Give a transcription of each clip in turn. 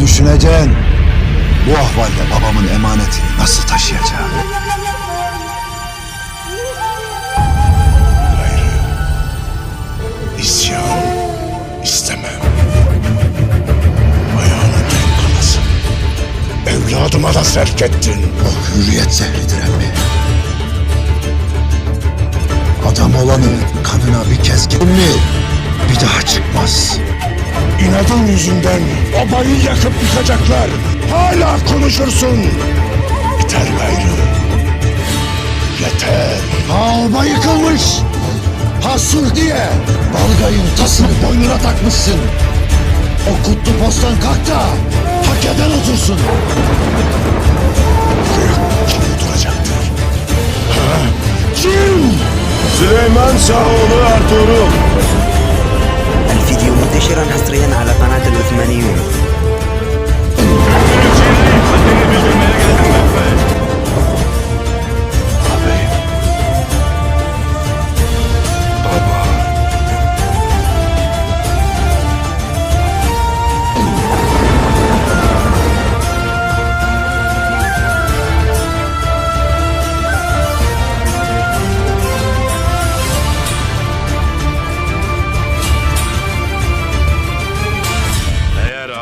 düşüneceksin. Bu ahvalde babamın emanetini nasıl taşıyacağım? Gayrı isyan istemem. Ayağını denk alasın. Evladıma da sevk ettin. O hürriyet zehridir emmi. Adam olanın kanına bir kez girdin mi bir daha çıkmaz. İnadın yüzünden obayı yakıp yıkacaklar. Hala konuşursun. Yeter gayrı. Yeter. Ha oba yıkılmış. Ha sulh diye balgayın tasını boynuna takmışsın. O kutlu postan kalk da hak eden otursun. Kim oturacaktır? Ha? Kim? سليمان ساوlı Ertuğrul. الفيديو منتشرا حصريا على قناة العثمانيون.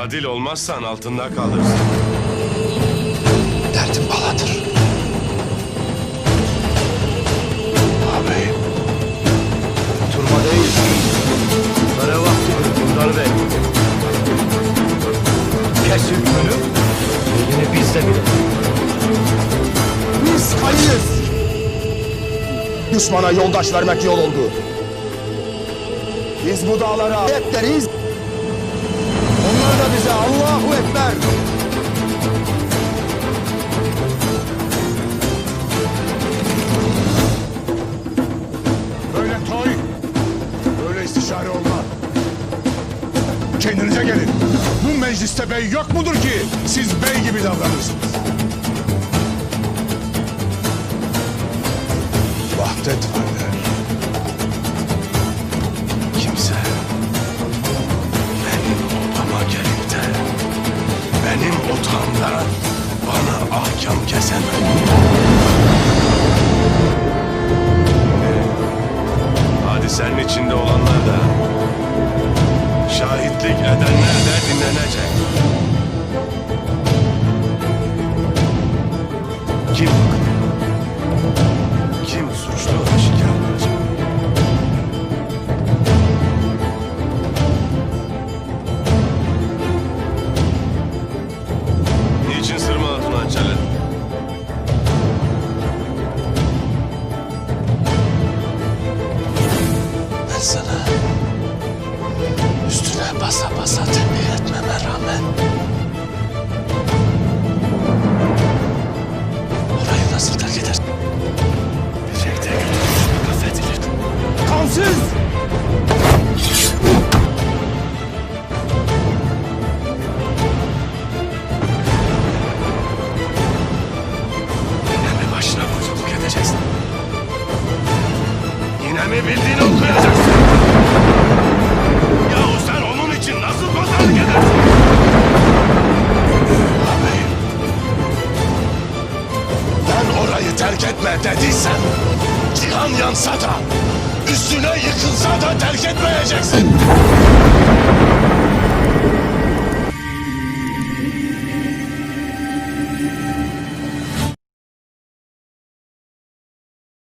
Adil olmazsan altında kalırsın. Derdim baladır. Ağabeyim. Turmadayız. Para vakti Hünkâr Bey. Kes hükmünü. Yine biz de bilelim. Biz kayıyız. Düşmana yoldaş vermek yol oldu. Biz bu dağlara bekleriz. Onlar da bize Allahu Ekber. Böyle toy, böyle istişare olma. Kendinize gelin. Bu mecliste bey yok mudur ki siz bey gibi davranırsınız? Vahdet var der. Kimse benim odama gelip de benim otağımda bana ahkam kesemez. Hadisenin içinde olanlar da şahitlik edenler de dinlenecek. Kim haklı? Kim suçlu aşikar olacak? Niçin Sırma Hatun'u hançerledin? Ben sana üstüne basa basa tembih etmeme rağmen orayı nasıl terk edersin? Birlikte götürüp affedilir. Kansız! Yine mi başına buyruluk edeceksin? Yine mi bildiğini okuyacaksın? Yahu sen onun için nasıl pazarlık edersin? Ağabeyim, ben orayı terk etme dediysem, cihan yansa da, üstüne yıkılsa da terk etmeyeceksin.